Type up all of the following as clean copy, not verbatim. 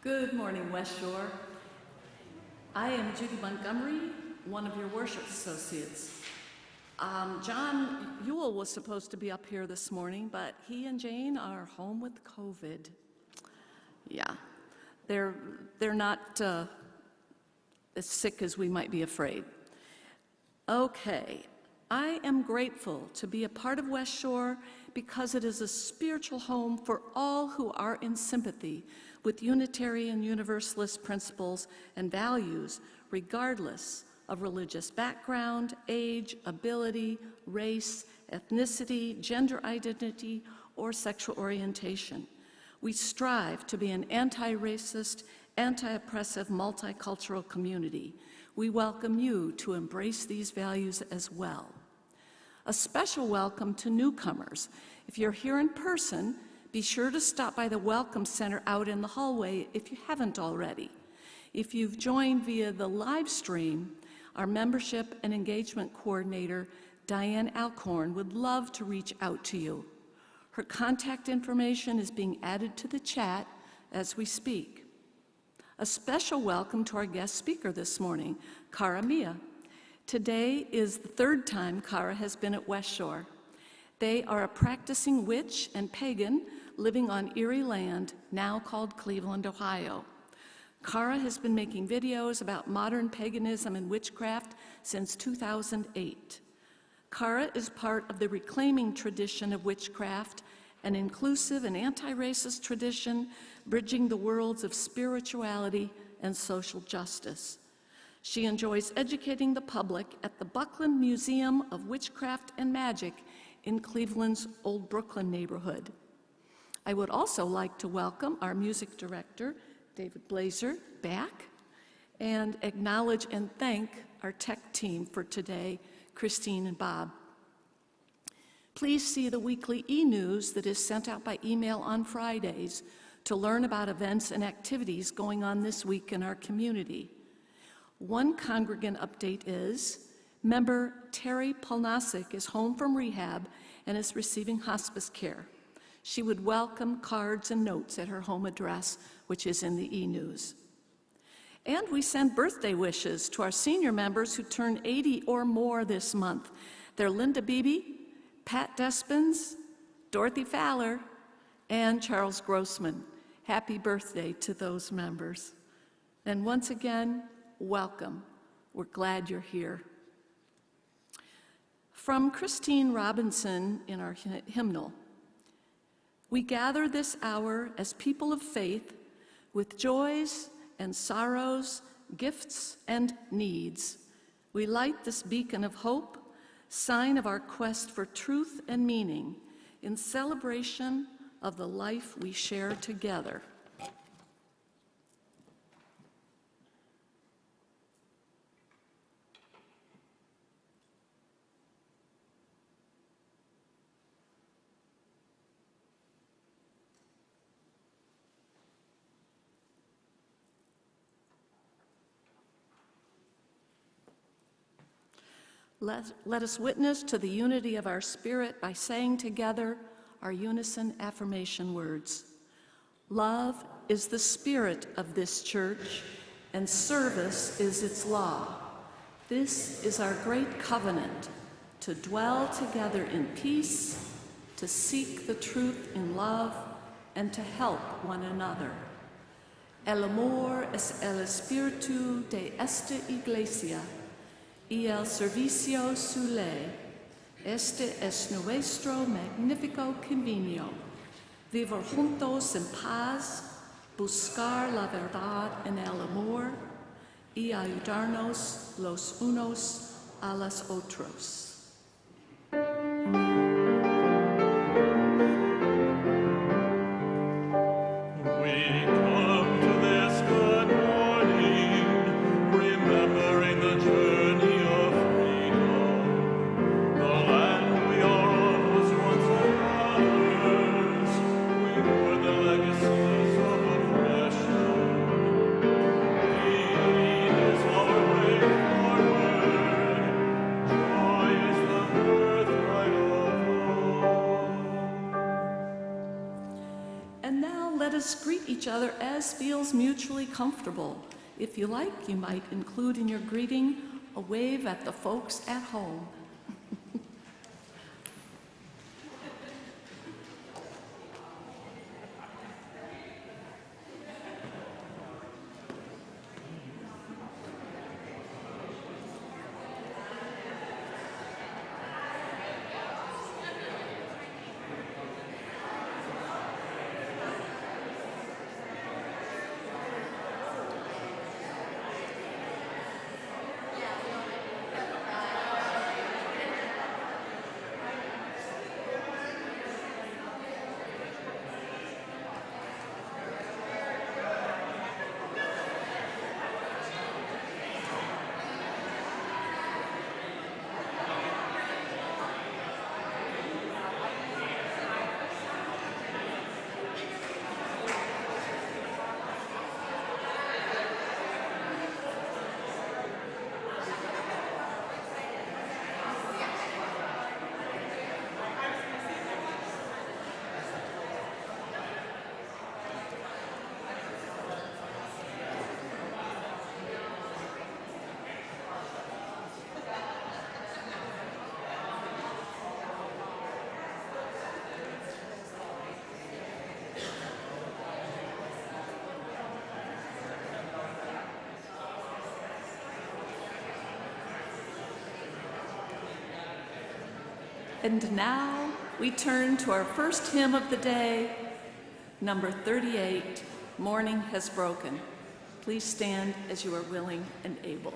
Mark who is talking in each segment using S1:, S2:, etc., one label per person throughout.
S1: Good morning, West Shore. I am Judy Montgomery, one of your worship associates. John Ewell was supposed to be up here this morning, but he and Jane are home with COVID. Yeah, they're not as sick as we might be afraid. Okay, I am grateful to be a part of West Shore because it is a spiritual home for all who are in sympathy with Unitarian Universalist principles and values, regardless of religious background, age, ability, race, ethnicity, gender identity, or sexual orientation. We strive to be an anti-racist, anti-oppressive, multicultural community. We welcome you to embrace these values as well. A special welcome to newcomers. If you're here in person, be sure to stop by the Welcome Center out in the hallway if you haven't already. If you've joined via the live stream, our membership and engagement coordinator, Diane Alcorn, would love to reach out to you. Her contact information is being added to the chat as we speak. A special welcome to our guest speaker this morning, Cara Mia. Today is the third time Cara has been at West Shore. They are a practicing witch and pagan living on Erie land, now called Cleveland, Ohio. Cara has been making videos about modern paganism and witchcraft since 2008. Cara is part of the reclaiming tradition of witchcraft, an inclusive and anti-racist tradition bridging the worlds of spirituality and social justice. She enjoys educating the public at the Buckland Museum of Witchcraft and Magic in Cleveland's Old Brooklyn neighborhood. I would also like to welcome our music director, David Blazer, back, and acknowledge and thank our tech team for today, Christine and Bob. Please see the weekly e-news that is sent out by email on Fridays to learn about events and activities going on this week in our community. One congregant update is member Terry Polnasic is home from rehab and is receiving hospice care. She would welcome cards and notes at her home address, which is in the e-news. And we send birthday wishes to our senior members who turned 80 or more this month. They're Linda Beebe, Pat Despins, Dorothy Fowler, and Charles Grossman. Happy birthday to those members. And once again, welcome. We're glad you're here. From Christine Robinson in our hymnal, we gather this hour as people of faith with joys and sorrows, gifts and needs. We light this beacon of hope, sign of our quest for truth and meaning in celebration of the life we share together. Let us witness to the unity of our spirit by saying together our unison affirmation words. Love is the spirit of this church, and service is its law. This is our great covenant, to dwell together in peace, to seek the truth in love, and to help one another. El amor es el espíritu de esta iglesia, y el servicio su ley. Este es nuestro magnífico convenio. Vivir juntos en paz, buscar la verdad en el amor y ayudarnos los unos a los otros.
S2: Joy
S1: each other as feels mutually comfortable. If you like, you might include in your greeting a wave at the folks at home. And now we turn to our first hymn of the day, number 38, Morning Has Broken. Please stand as you are willing and able.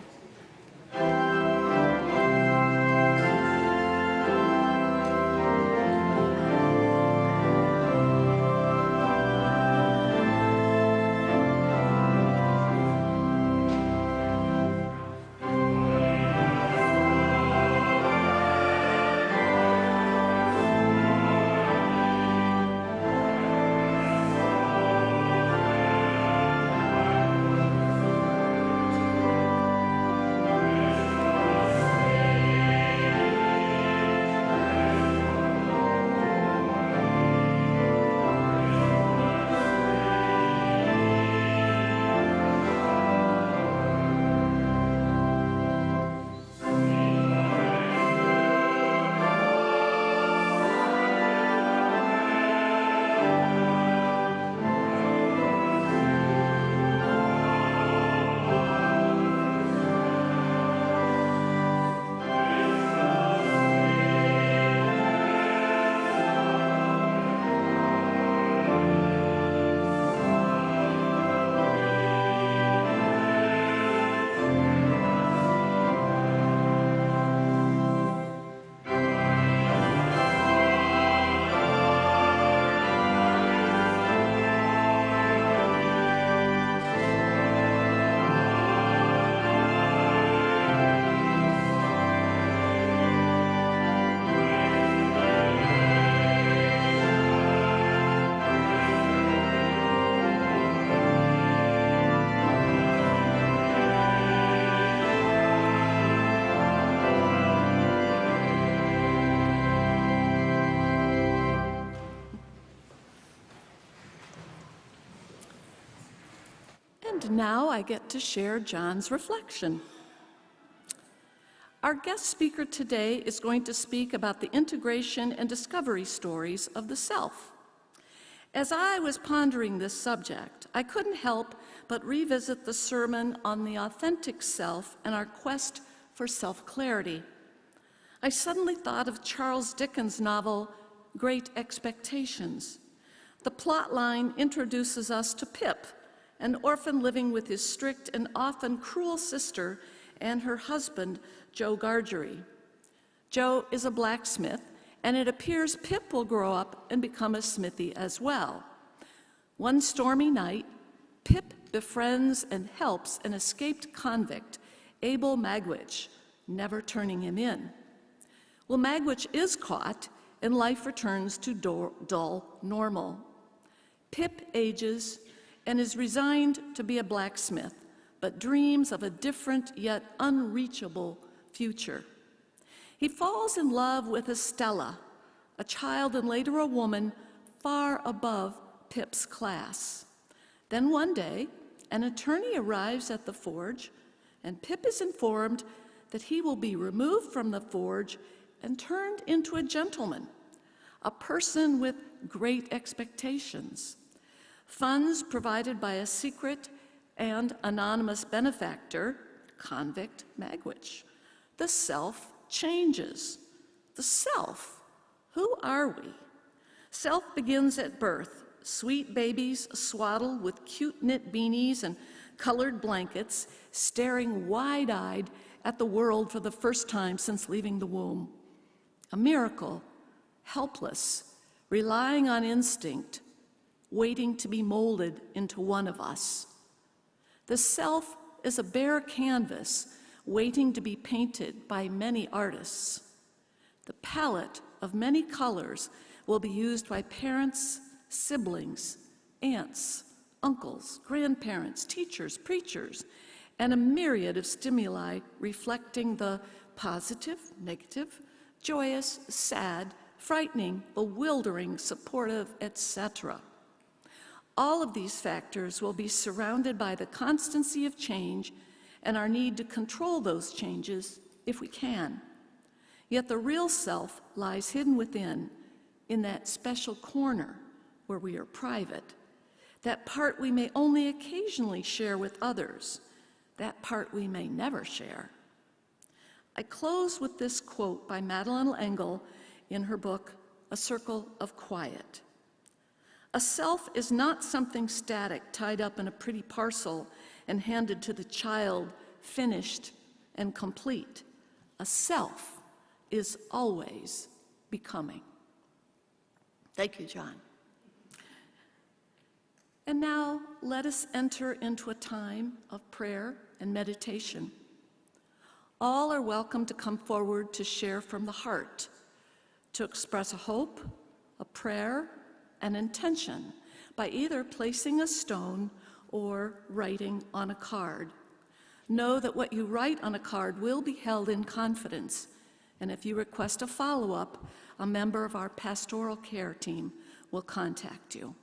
S1: And now I get to share John's reflection. Our guest speaker today is going to speak about the integration and discovery stories of the self. As I was pondering this subject, I couldn't help but revisit the sermon on the authentic self and our quest for self-clarity. I suddenly thought of Charles Dickens' novel, Great Expectations. The plot line introduces us to Pip, an orphan living with his strict and often cruel sister and her husband, Joe Gargery. Joe is a blacksmith, and it appears Pip will grow up and become a smithy as well. One stormy night, Pip befriends and helps an escaped convict, Abel Magwitch, never turning him in. Well, Magwitch is caught, and life returns to dull normal. Pip ages and is resigned to be a blacksmith, but dreams of a different yet unreachable future. He falls in love with Estella, a child and later a woman far above Pip's class. Then one day, an attorney arrives at the forge, and Pip is informed that he will be removed from the forge and turned into a gentleman, a person with great expectations. Funds provided by a secret and anonymous benefactor, convict Magwitch. The self changes. The self. Who are we? Self begins at birth. Sweet babies swaddled with cute knit beanies and colored blankets, staring wide-eyed at the world for the first time since leaving the womb. A miracle, helpless, relying on instinct, waiting to be molded into one of us. The self is a bare canvas waiting to be painted by many artists. The palette of many colors will be used by parents, siblings, aunts, uncles, grandparents, teachers, preachers, and a myriad of stimuli reflecting the positive, negative, joyous, sad, frightening, bewildering, supportive, etc. All of these factors will be surrounded by the constancy of change and our need to control those changes if we can. Yet the real self lies hidden within, in that special corner where we are private, that part we may only occasionally share with others, that part we may never share. I close with this quote by Madeleine L'Engle in her book, A Circle of Quiet. A self is not something static tied up in a pretty parcel and handed to the child, finished and complete. A self is always becoming. Thank you, John. And now let us enter into a time of prayer and meditation. All are welcome to come forward to share from the heart, to express a hope, a prayer, an intention by either placing a stone or writing on a card. Know that what you write on a card will be held in confidence, and if you request a follow-up, a member of our pastoral care team will contact you.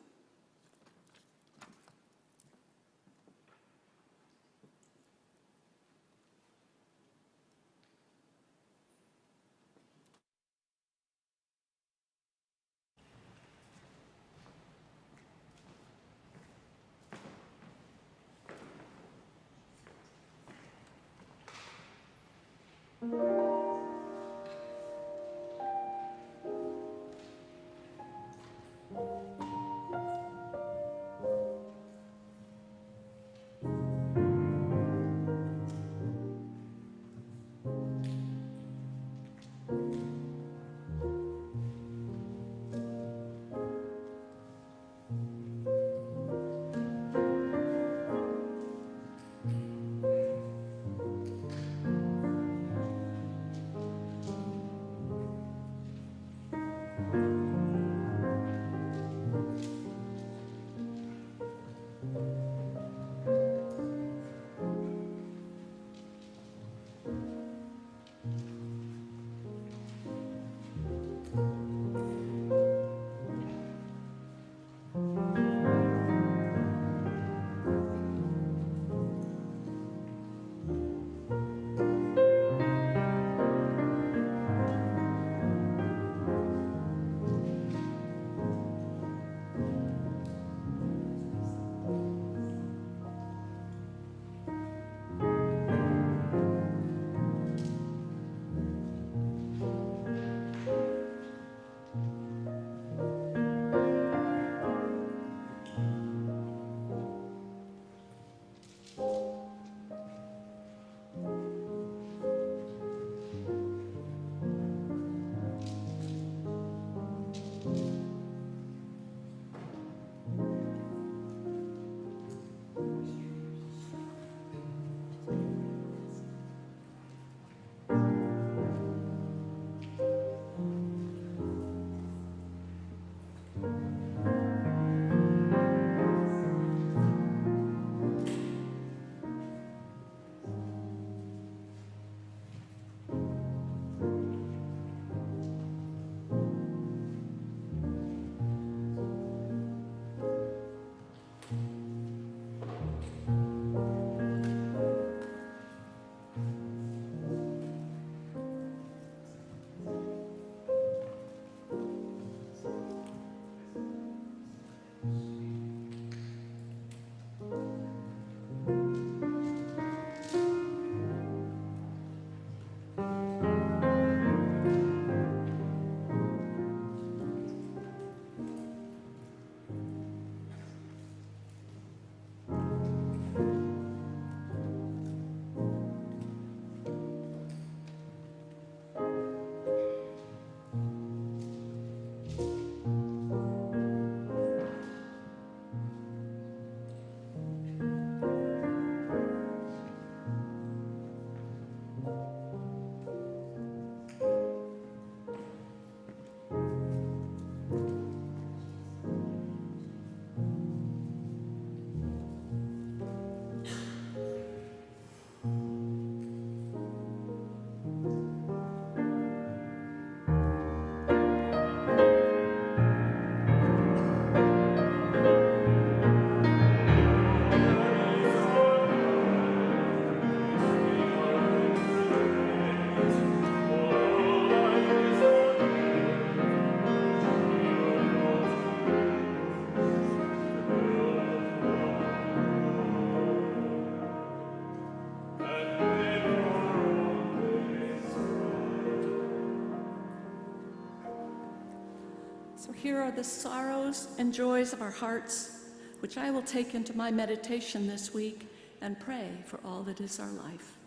S1: So here are the sorrows and joys of our hearts, which I will take into my meditation this week and pray for all that is our life.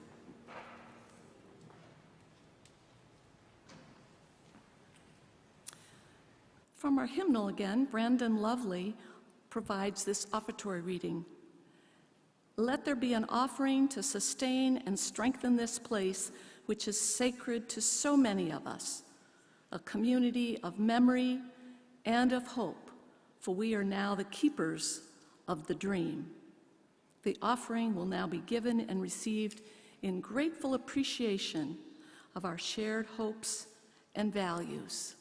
S1: From our hymnal again, Brandon Lovely provides this offertory reading. Let there be an offering to sustain and strengthen this place, which is sacred to so many of us, a community of memory and of hope, for we are now the keepers of the dream. The offering will now be given and received in grateful appreciation of our shared hopes and values.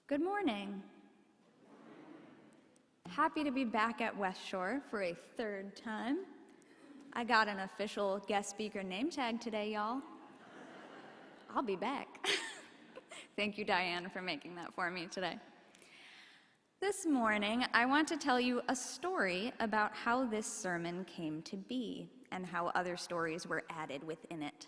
S2: Good morning. Happy to be back at West Shore for a third time. I got an official guest speaker name tag today, y'all. I'll be back. Thank you, Diane, for making that for me today. This morning, I want to tell you a story about how this sermon came to be and how other stories were added within it.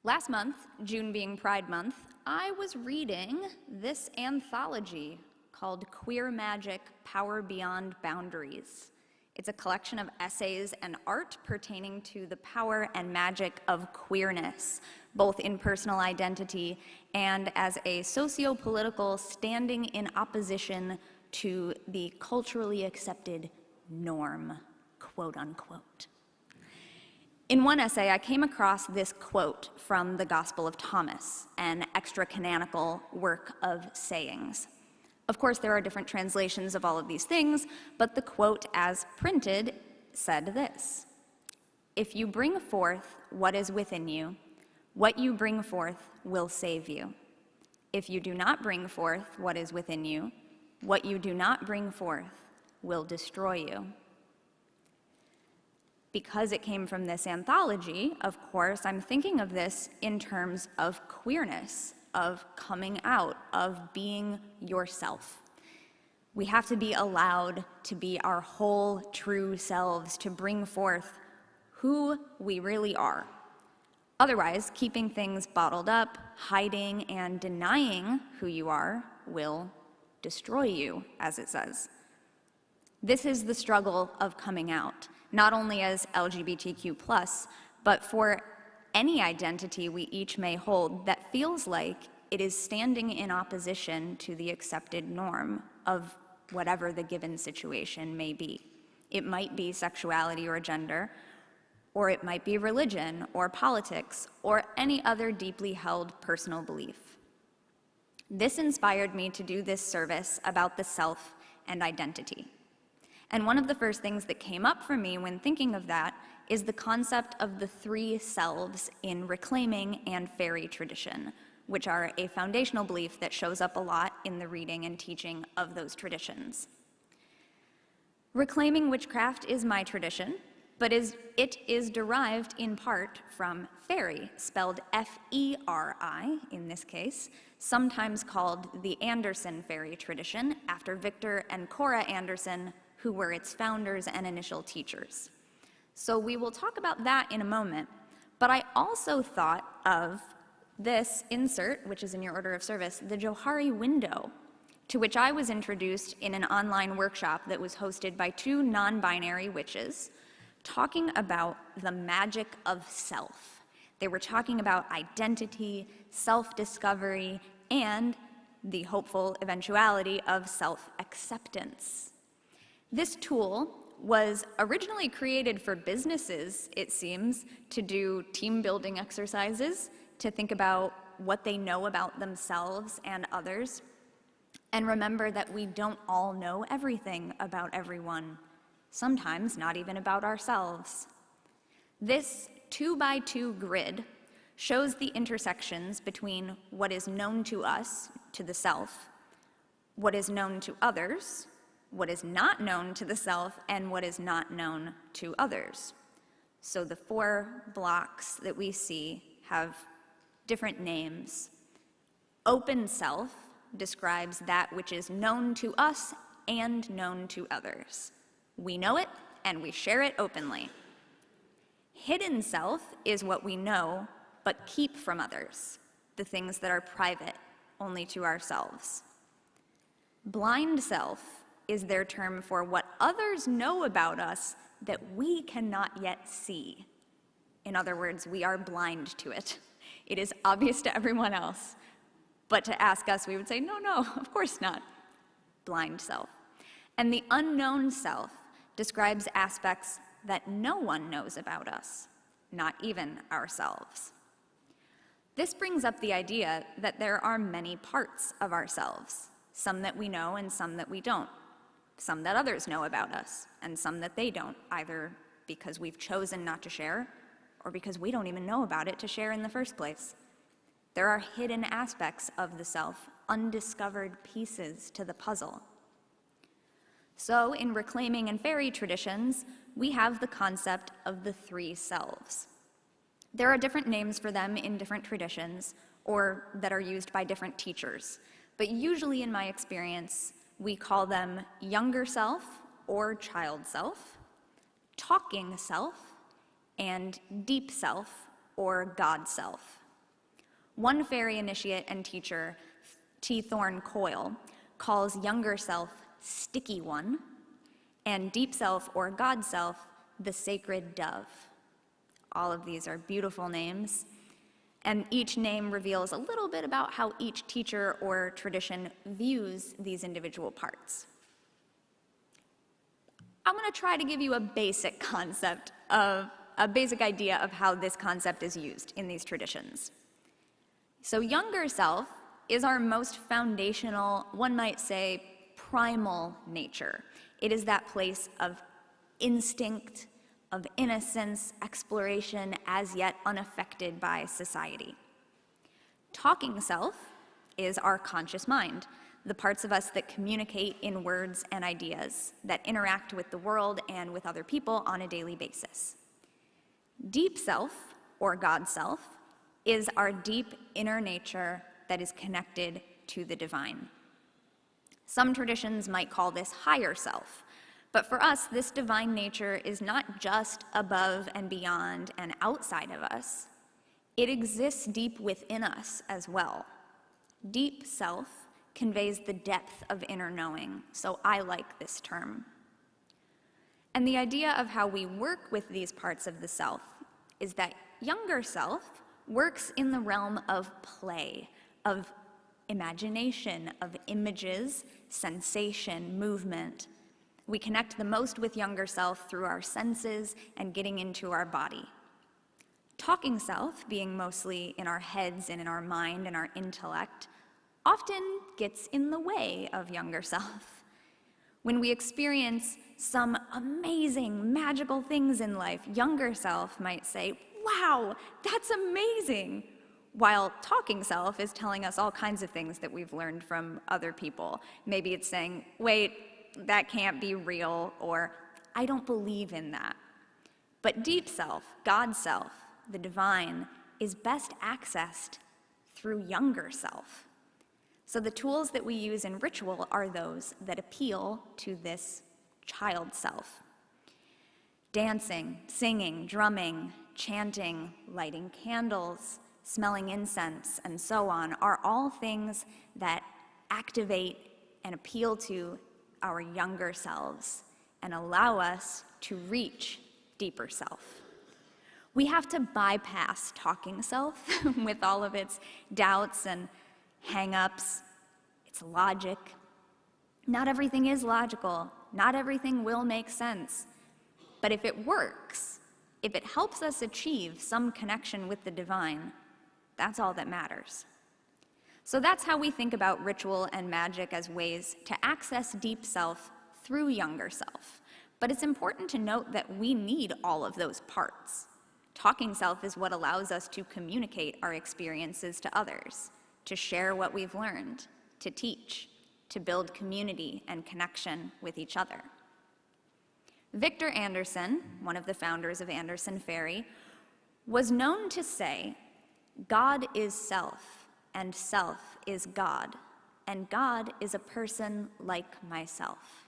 S2: Last month, June being Pride Month, I was reading this anthology called Queer Magic: Power Beyond Boundaries. It's a collection of essays and art pertaining to the power and magic of queerness, both in personal identity and as a socio-political standing in opposition to the culturally accepted norm, quote unquote. In one essay, I came across this quote from the Gospel of Thomas, an extra-canonical work of sayings. Of course, there are different translations of all of these things, but the quote as printed said this: "If you bring forth what is within you, what you bring forth will save you. If you do not bring forth what is within you, what you do not bring forth will destroy you." Because it came from this anthology, of course, I'm thinking of this in terms of queerness, of coming out, of being yourself. We have to be allowed to be our whole true selves, to bring forth who we really are. Otherwise, keeping things bottled up, hiding and denying who you are will destroy you, as it says. This is the struggle of coming out, not only as LGBTQ+, but for any identity we each may hold that feels like it is standing in opposition to the accepted norm of whatever the given situation may be. It might be sexuality or gender, or it might be religion or politics or any other deeply held personal belief. This inspired me to do this service about the self and identity. And one of the first things that came up for me when thinking of that is the concept of the three selves in reclaiming and fairy tradition, which are a foundational belief that shows up a lot in the reading and teaching of those traditions. Reclaiming witchcraft is my tradition, but it is derived in part from fairy, spelled F-E-R-I in this case, sometimes called the Anderson fairy tradition, after Victor and Cara Anderson, who were its founders and initial teachers. So we will talk about that in a moment, but I also thought of this insert, which is in your order of service, the Johari window, to which I was introduced in an online workshop that was hosted by two non-binary witches, talking about the magic of self. They were talking about identity, self-discovery, and the hopeful eventuality of self-acceptance. This tool was originally created for businesses, it seems, to do team-building exercises, to think about what they know about themselves and others, and remember that we don't all know everything about everyone, sometimes not even about ourselves. This 2x2 grid shows the intersections between what is known to us, to the self, what is known to others, what is not known to the self, and what is not known to others. So the 4 blocks that we see have different names. Open self describes that which is known to us and known to others. We know it and we share it openly. Hidden self is what we know but keep from others, the things that are private only to ourselves. Blind self is their term for what others know about us that we cannot yet see. In other words, we are blind to it. It is obvious to everyone else, but to ask us, we would say, no, no, of course not. Blind self. And the unknown self describes aspects that no one knows about us, not even ourselves. This brings up the idea that there are many parts of ourselves, some that we know and some that we don't, some that others know about us and some that they don't, either because we've chosen not to share or because we don't even know about it to share in the first place. There are hidden aspects of the self, undiscovered pieces to the puzzle. So in reclaiming and fairy traditions, we have the concept of the 3 selves. There are different names for them in different traditions, or that are used by different teachers. But usually in my experience, we call them younger self or child self, talking self, and deep self or God self. One fairy initiate and teacher, T. Thorne Coyle, calls younger self sticky one, and deep self or God self the sacred dove. All of these are beautiful names, and each name reveals a little bit about how each teacher or tradition views these individual parts. I'm going to try to give you a basic idea of how this concept is used in these traditions. So younger self is our most foundational, one might say, primal nature. It is that place of instinct, of innocence, exploration, as yet unaffected by society. Talking self is our conscious mind, the parts of us that communicate in words and ideas, that interact with the world and with other people on a daily basis. Deep self, or God self, is our deep inner nature that is connected to the divine. Some traditions might call this higher self, but for us, this divine nature is not just above and beyond and outside of us. It exists deep within us as well. Deep self conveys the depth of inner knowing, so I like this term. And the idea of how we work with these parts of the self is that younger self works in the realm of play, of imagination, of images, sensation, movement. We connect the most with younger self through our senses and getting into our body. Talking self, being mostly in our heads and in our mind and our intellect, often gets in the way of younger self. When we experience some amazing, magical things in life, younger self might say, "Wow, that's amazing," while talking self is telling us all kinds of things that we've learned from other people. Maybe it's saying, "Wait, that can't be real," or "I don't believe in that." But deep self, God self, the divine, is best accessed through younger self. So the tools that we use in ritual are those that appeal to this child self. Dancing, singing, drumming, chanting, lighting candles, smelling incense, and so on are all things that activate and appeal to our younger selves and allow us to reach deeper self. We have to bypass talking self with all of its doubts and hang-ups, its logic. Not everything is logical. Not everything will make sense. But if it works, if it helps us achieve some connection with the divine, that's all that matters. So that's how we think about ritual and magic as ways to access deep self through younger self. But it's important to note that we need all of those parts. Talking self is what allows us to communicate our experiences to others, to share what we've learned, to teach, to build community and connection with each other. Victor Anderson, one of the founders of Anderson Ferry, was known to say, "God is self, and self is God, and God is a person like myself."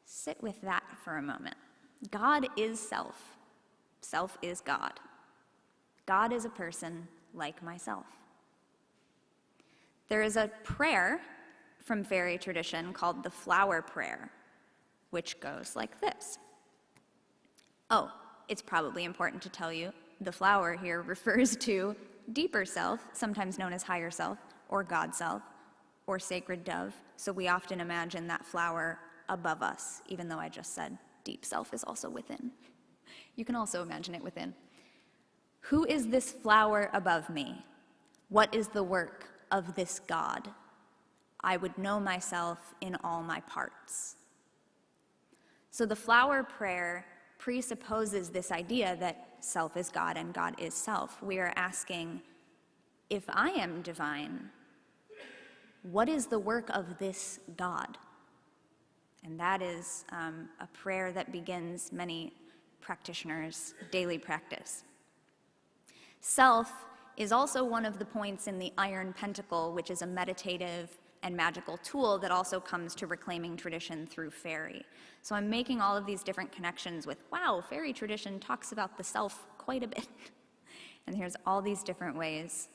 S2: Sit with that for a moment. God is self. Self is God. God is a person like myself. There is a prayer from fairy tradition called the flower prayer, which goes like this. Oh, it's probably important to tell you, the flower here refers to deeper self, sometimes known as higher self, or God self, or sacred dove. So we often imagine that flower above us, even though I just said deep self is also within. You can also imagine it within. Who is this flower above me? What is the work of this God? I would know myself in all my parts. So the flower prayer presupposes this idea that self is God and God is self. We are asking, if I am divine, what is the work of this God? And that is a prayer that begins many practitioners' daily practice. Self is also one of the points in the Iron Pentacle, which is a meditative and magical tool that also comes to reclaiming tradition through fairy. So I'm making all of these different connections with, wow, fairy tradition talks about the self quite a bit. And here's all these different ways.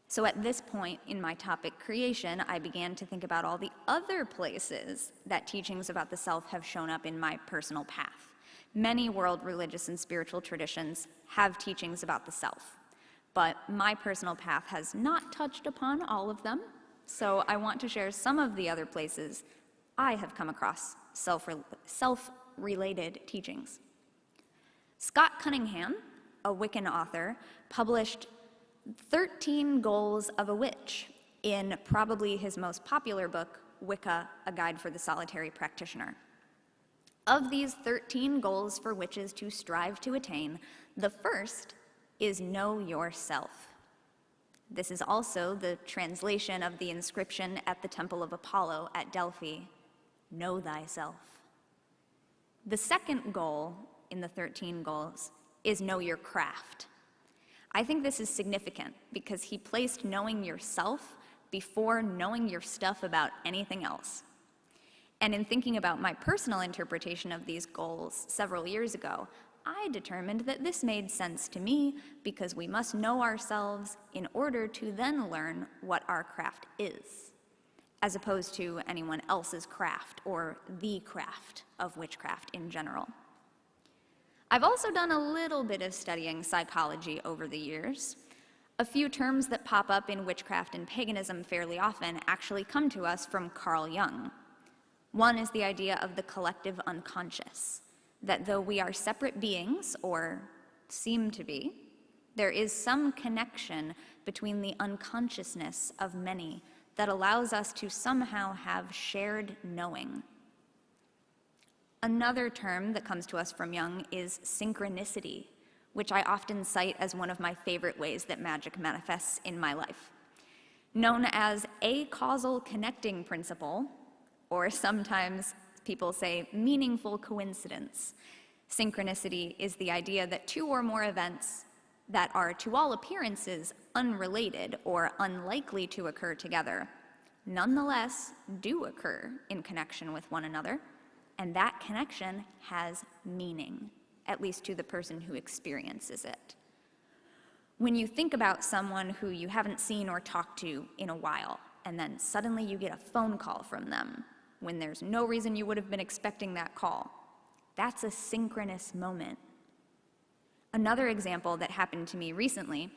S2: So at this point in my topic creation, I began to think about all the other places that teachings about the self have shown up in my personal path. Many world religious and spiritual traditions have teachings about the self, but my personal path has not touched upon all of them, so I want to share some of the other places I have come across self-related teachings. Scott Cunningham, a Wiccan author, published 13 Goals of a Witch in probably his most popular book, Wicca, A Guide for the Solitary Practitioner. Of these 13 goals for witches to strive to attain, the first is know yourself. This is also the translation of the inscription at the Temple of Apollo at Delphi, know thyself. The second goal in the 13 goals is know your craft. I think this is significant because he placed knowing yourself before knowing your stuff about anything else. And in thinking about my personal interpretation of these goals several years ago, I determined that this made sense to me because we must know ourselves in order to then learn what our craft is, as opposed to anyone else's craft or the craft of witchcraft in general. I've also done a little bit of studying psychology over the years. A few terms that pop up in witchcraft and paganism fairly often actually come to us from Carl Jung. One is the idea of the collective unconscious, that though we are separate beings, or seem to be, There is some connection between the unconsciousness of many that allows us to somehow have shared knowing. Another term that comes to us from Jung is synchronicity, which I often cite as one of my favorite ways that magic manifests in my life. Known as a causal connecting principle, or sometimes people say meaningful coincidence, synchronicity is the idea that two or more events that are to all appearances unrelated or unlikely to occur together, nonetheless do occur in connection with one another, and that connection has meaning, at least to the person who experiences it. When you think about someone who you haven't seen or talked to in a while, and then suddenly you get a phone call from them, when there's no reason you would have been expecting that call, that's a synchronous moment. Another example that happened to me recently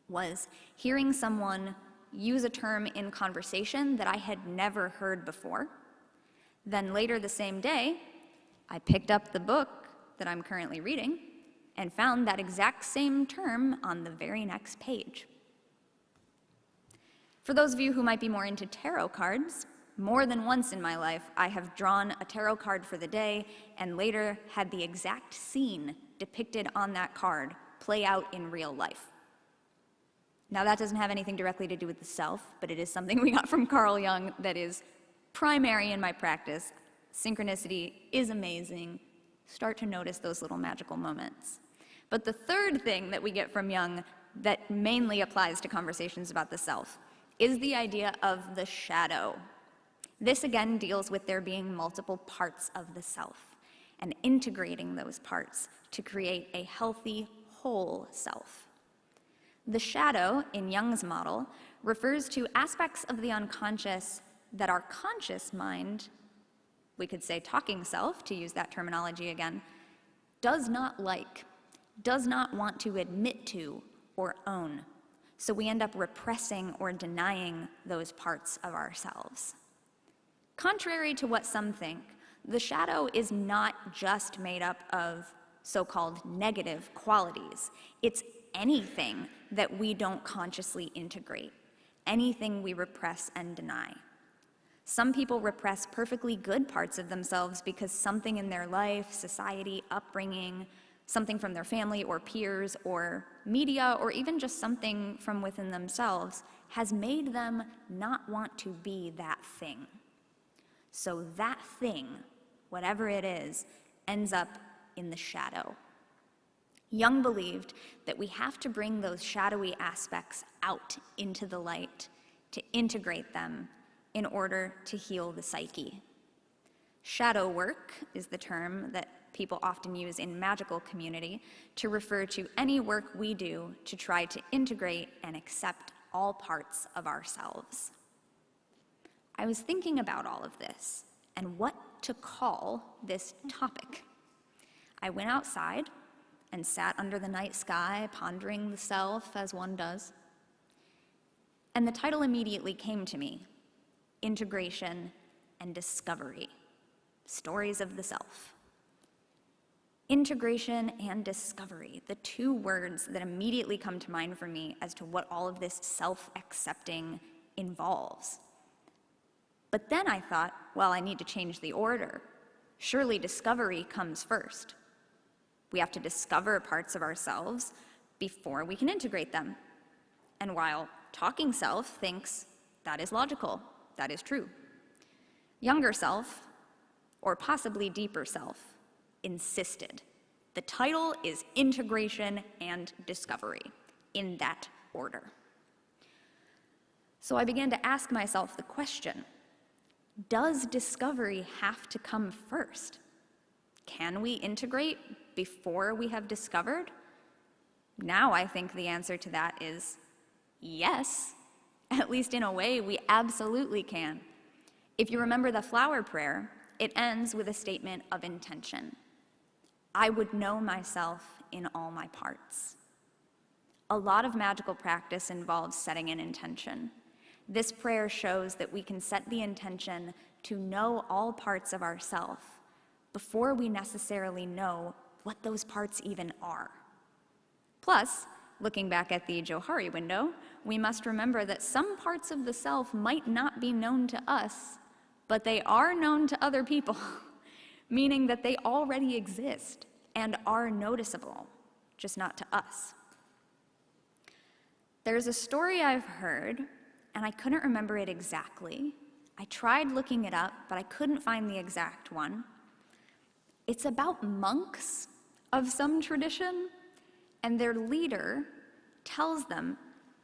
S2: was hearing someone use a term in conversation that I had never heard before. Then later the same day, I picked up the book that I'm currently reading and found that exact same term on the very next page. For those of you who might be more into tarot cards, more than once in my life, I have drawn a tarot card for the day and later had the exact scene depicted on that card play out in real life. Now, that doesn't have anything directly to do with the self, but it is something we got from Carl Jung that is primary in my practice. Synchronicity is amazing. Start to notice those little magical moments. But the third thing that we get from Jung that mainly applies to conversations about the self is the idea of the shadow. This again deals with there being multiple parts of the self and integrating those parts to create a healthy, whole self. The shadow, in Jung's model, refers to aspects of the unconscious that our conscious mind, we could say talking self, to use that terminology again, does not like, does not want to admit to or own. So we end up repressing or denying those parts of ourselves. Contrary to what some think, the shadow is not just made up of so-called negative qualities. It's anything that we don't consciously integrate, anything we repress and deny. Some people repress perfectly good parts of themselves because something in their life, society, upbringing, something from their family or peers or media, or even just something from within themselves has made them not want to be that thing. So that thing, whatever it is, ends up in the shadow. Jung believed that we have to bring those shadowy aspects out into the light to integrate them in order to heal the psyche. Shadow work is the term that people often use in magical community to refer to any work we do to try to integrate and accept all parts of ourselves. I was thinking about all of this and what to call this topic. I went outside and sat under the night sky, pondering the self as one does. And the title immediately came to me: Integration and Discovery, Stories of the Self. Integration and discovery, the two words that immediately come to mind for me as to what all of this self-accepting involves. But then I thought, well, I need to change the order. Surely discovery comes first. We have to discover parts of ourselves before we can integrate them. And while talking self thinks that is logical, that is true, younger self, or possibly deeper self, insisted. The title is Integration and Discovery, in that order. So I began to ask myself the question, does discovery have to come first? Can we integrate before we have discovered? Now I think the answer to that is yes. At least in a way, we absolutely can. If you remember the flower prayer, it ends with a statement of intention. I would know myself in all my parts. A lot of magical practice involves setting an intention. This prayer shows that we can set the intention to know all parts of ourself before we necessarily know what those parts even are. Plus, Looking back at the Johari window, we must remember that some parts of the self might not be known to us, but they are known to other people, meaning that they already exist and are noticeable, just not to us. There's a story I've heard, and I couldn't remember it exactly. I tried looking it up, but I couldn't find the exact one. It's about monks of some tradition, and their leader tells them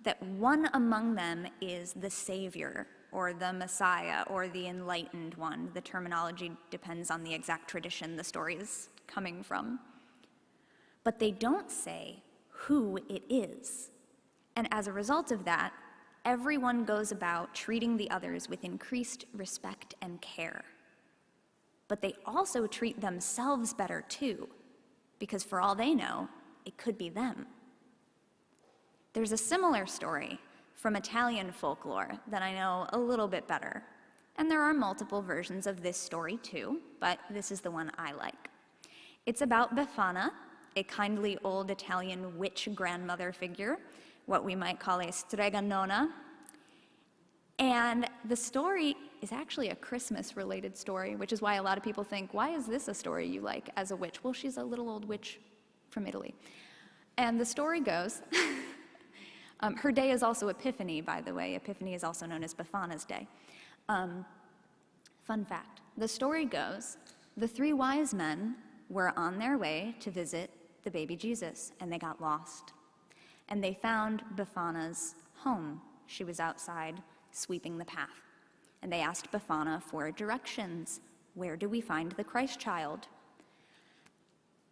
S2: that one among them is the Savior, or the Messiah, or the Enlightened One. The terminology depends on the exact tradition the story is coming from. But they don't say who it is. And as a result of that, everyone goes about treating the others with increased respect and care. But they also treat themselves better too, because for all they know, it could be them. There's a similar story from Italian folklore that I know a little bit better. And there are multiple versions of this story too, but this is the one I like. It's about Befana, a kindly old Italian witch grandmother figure, what we might call a streganona. And the story is actually a Christmas-related story, which is why a lot of people think, why is this a story you like as a witch? Well, she's a little old witch from Italy. And the story goes, her day is also Epiphany, by the way. Epiphany is also known as Befana's day. Fun fact, the story goes, the three wise men were on their way to visit the baby Jesus, and they got lost. And they found Befana's home. She was outside sweeping the path. And they asked Befana for directions. Where do we find the Christ child?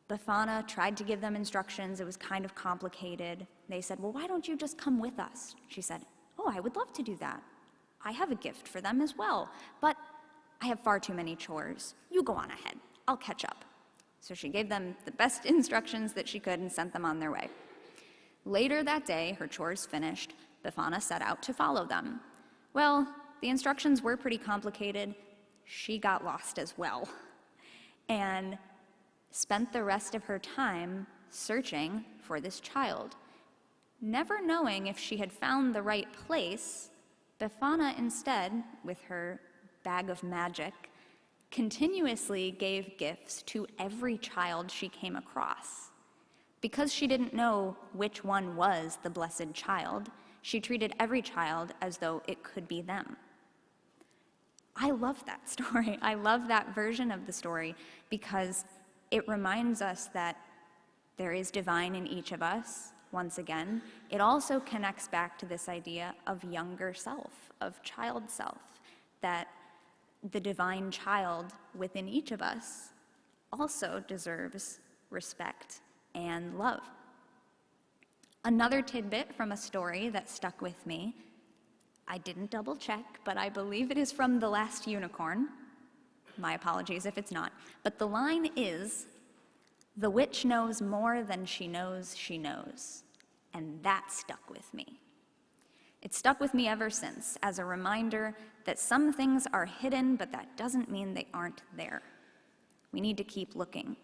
S2: Befana tried to give them instructions. It was kind of complicated. They said, well, why don't you just come with us? She said, oh, I would love to do that. I have a gift for them as well, but I have far too many chores. You go on ahead. I'll catch up. So she gave them the best instructions that she could and sent them on their way. Later that day, her chores finished, Befana set out to follow them. Well, the instructions were pretty complicated. She got lost as well, and spent the rest of her time searching for this child. Never knowing if she had found the right place, Befana instead, with her bag of magic, continuously gave gifts to every child she came across. Because she didn't know which one was the blessed child, she treated every child as though it could be them. I love that story. I love that version of the story because it reminds us that there is divine in each of us, once again. It also connects back to this idea of younger self, of child self, that the divine child within each of us also deserves respect and love. Another tidbit from a story that stuck with me, I didn't double check, but I believe it is from The Last Unicorn. My apologies if it's not. But the line is, the witch knows more than she knows she knows. And that stuck with me. It stuck with me ever since as a reminder that some things are hidden, but that doesn't mean they aren't there. We need to keep looking.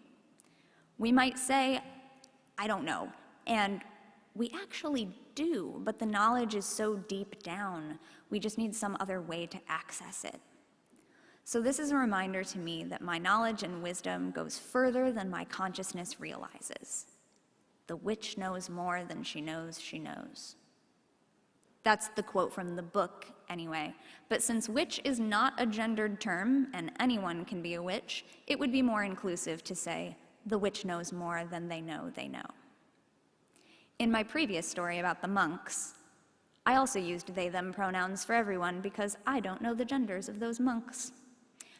S2: We might say, I don't know, and we actually do, but the knowledge is so deep down, we just need some other way to access it. So this is a reminder to me that my knowledge and wisdom goes further than my consciousness realizes. The witch knows more than she knows she knows. That's the quote from the book, anyway. But since witch is not a gendered term, and anyone can be a witch, it would be more inclusive to say, the witch knows more than they know they know. In my previous story about the monks, I also used they-them pronouns for everyone because I don't know the genders of those monks.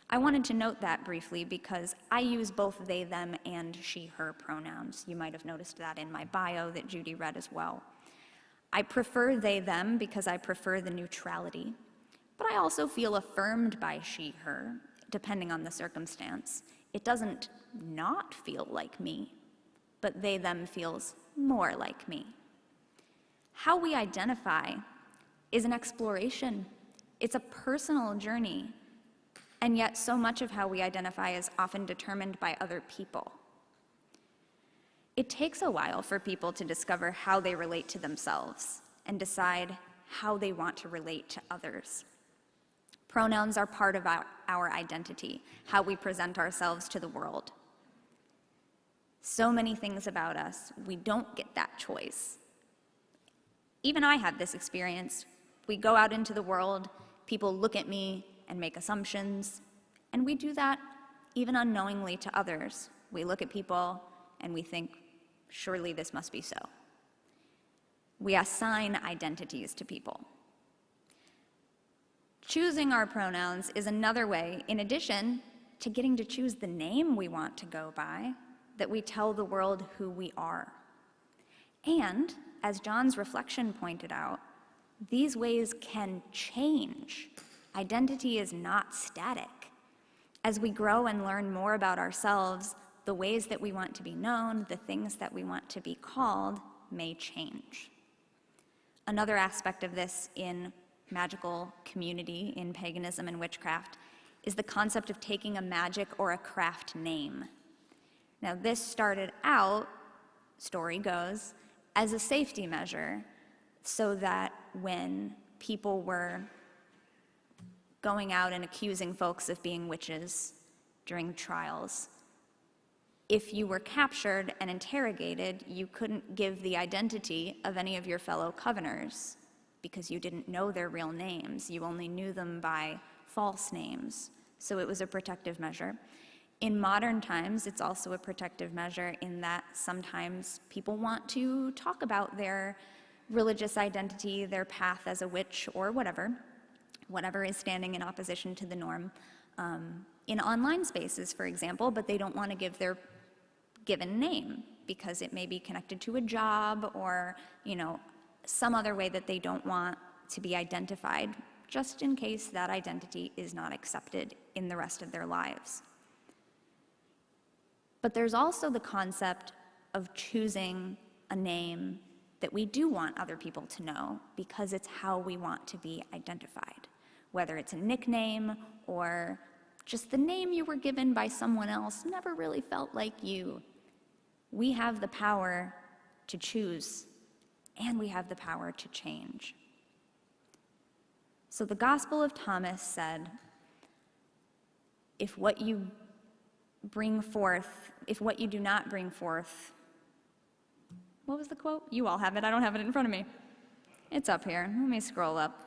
S2: I wanted to note that briefly because I use both they-them and she-her pronouns. You might have noticed that in my bio that Judy read as well. I prefer they-them because I prefer the neutrality, but I also feel affirmed by she-her, depending on the circumstance. It doesn't not feel like me, but they-them feels more like me. How we identify is an exploration. It's a personal journey, and yet so much of how we identify is often determined by other people. It takes a while for people to discover how they relate to themselves and decide how they want to relate to others. Pronouns are part of our identity, how we present ourselves to the world. So many things about us, we don't get that choice. Even I had this experience. We go out into the world, people look at me and make assumptions, and we do that even unknowingly to others. We look at people and we think, surely this must be so. We assign identities to people. Choosing our pronouns is another way, in addition to getting to choose the name we want to go by, that we tell the world who we are. And, as John's reflection pointed out, these ways can change. Identity is not static. As we grow and learn more about ourselves, the ways that we want to be known, the things that we want to be called, may change. Another aspect of this in magical community, in paganism and witchcraft, is the concept of taking a magic or a craft name. Now, this started out, story goes, as a safety measure, so that when people were going out and accusing folks of being witches during trials, if you were captured and interrogated, you couldn't give the identity of any of your fellow coveners because you didn't know their real names. You only knew them by false names. So it was a protective measure. In modern times, it's also a protective measure in that sometimes people want to talk about their religious identity, their path as a witch, or whatever is standing in opposition to the norm, in online spaces, for example, but they don't want to give their given name because it may be connected to a job or, some other way that they don't want to be identified, just in case that identity is not accepted in the rest of their lives. But there's also the concept of choosing a name that we do want other people to know because it's how we want to be identified, whether it's a nickname or just the name you were given by someone else never really felt like you. We have the power to choose, and we have the power to change. So the Gospel of Thomas said, if what you do not bring forth, what was the quote? You all have it, I don't have it in front of me. It's up here, let me scroll up.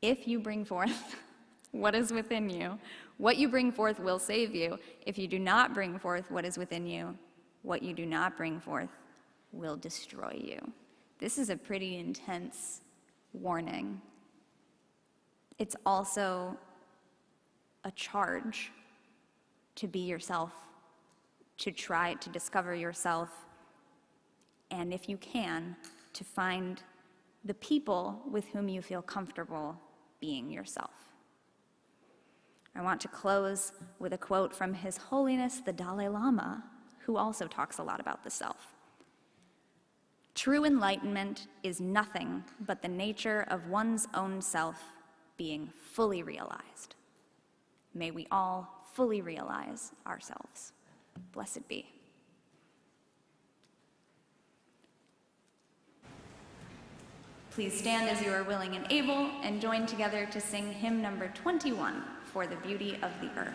S2: If you bring forth what is within you, what you bring forth will save you. If you do not bring forth what is within you, what you do not bring forth will destroy you. This is a pretty intense warning. It's also a charge to be yourself, to try to discover yourself, and if you can, to find the people with whom you feel comfortable being yourself. I want to close with a quote from His Holiness the Dalai Lama, who also talks a lot about the self. True enlightenment is nothing but the nature of one's own self being fully realized. May we all fully realize ourselves. Blessed be. Please stand as you are willing and able and join together to sing hymn number 21, For the Beauty of the Earth.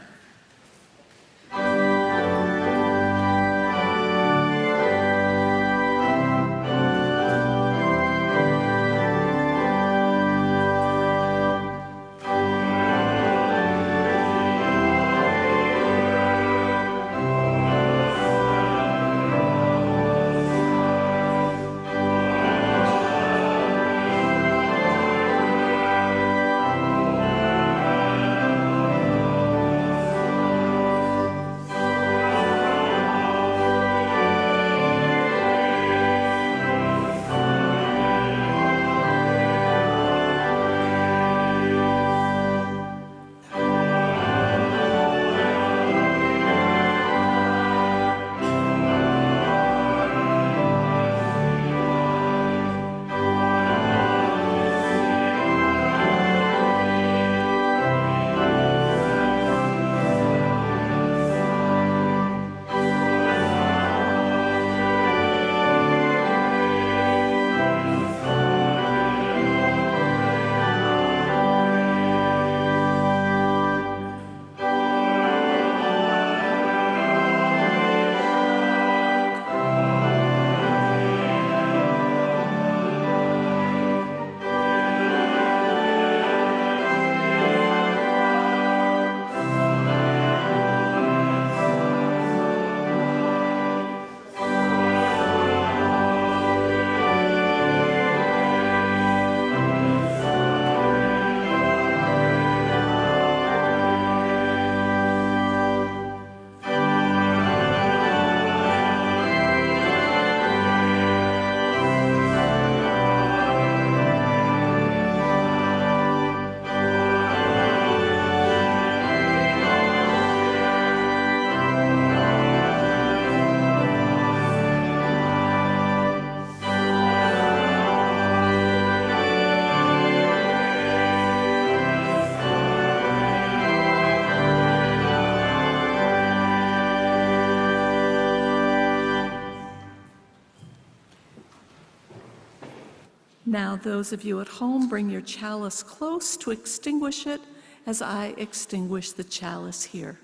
S1: Now, those of you at home, bring your chalice close to extinguish it as I extinguish the chalice here.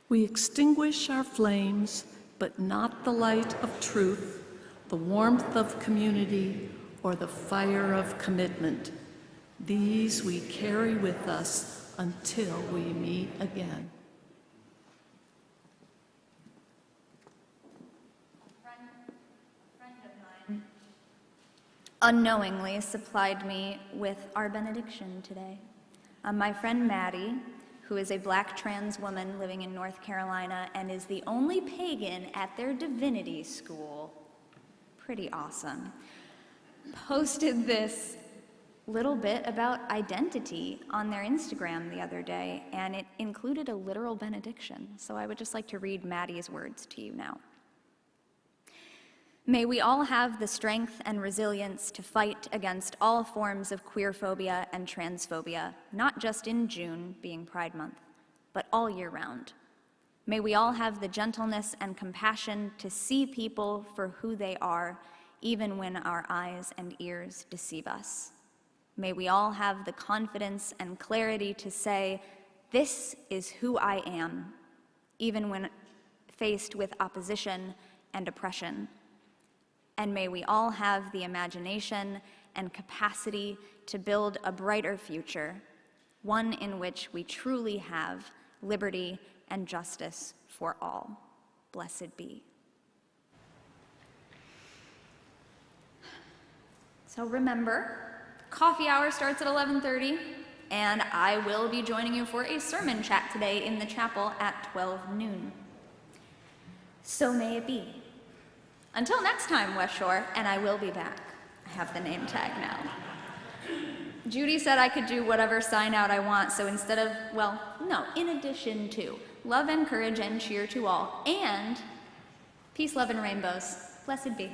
S1: We extinguish our flames, but not the light of truth, the warmth of community, or the fire of commitment. These we carry with us until we meet again.
S2: Unknowingly supplied me with our benediction today. My friend Maddie, who is a Black trans woman living in North Carolina and is the only pagan at their divinity school, pretty awesome, posted this little bit about identity on their Instagram the other day, and it included a literal benediction. So I would just like to read Maddie's words to you now. May we all have the strength and resilience to fight against all forms of queerphobia and transphobia, not just in June, being Pride Month, but all year round. May we all have the gentleness and compassion to see people for who they are, even when our eyes and ears deceive us. May we all have the confidence and clarity to say, "This is who I am," even when faced with opposition and oppression. And may we all have the imagination and capacity to build a brighter future, one in which we truly have liberty and justice for all. Blessed be. So remember, coffee hour starts at 11:30, and I will be joining you for a sermon chat today in the chapel at 12 noon. So may it be. Until next time, West Shore, and I will be back. I have the name tag now. Judy said I could do whatever sign out I want, so instead of, well, no, in addition to love and courage and cheer to all, and peace, love, and rainbows. Blessed be.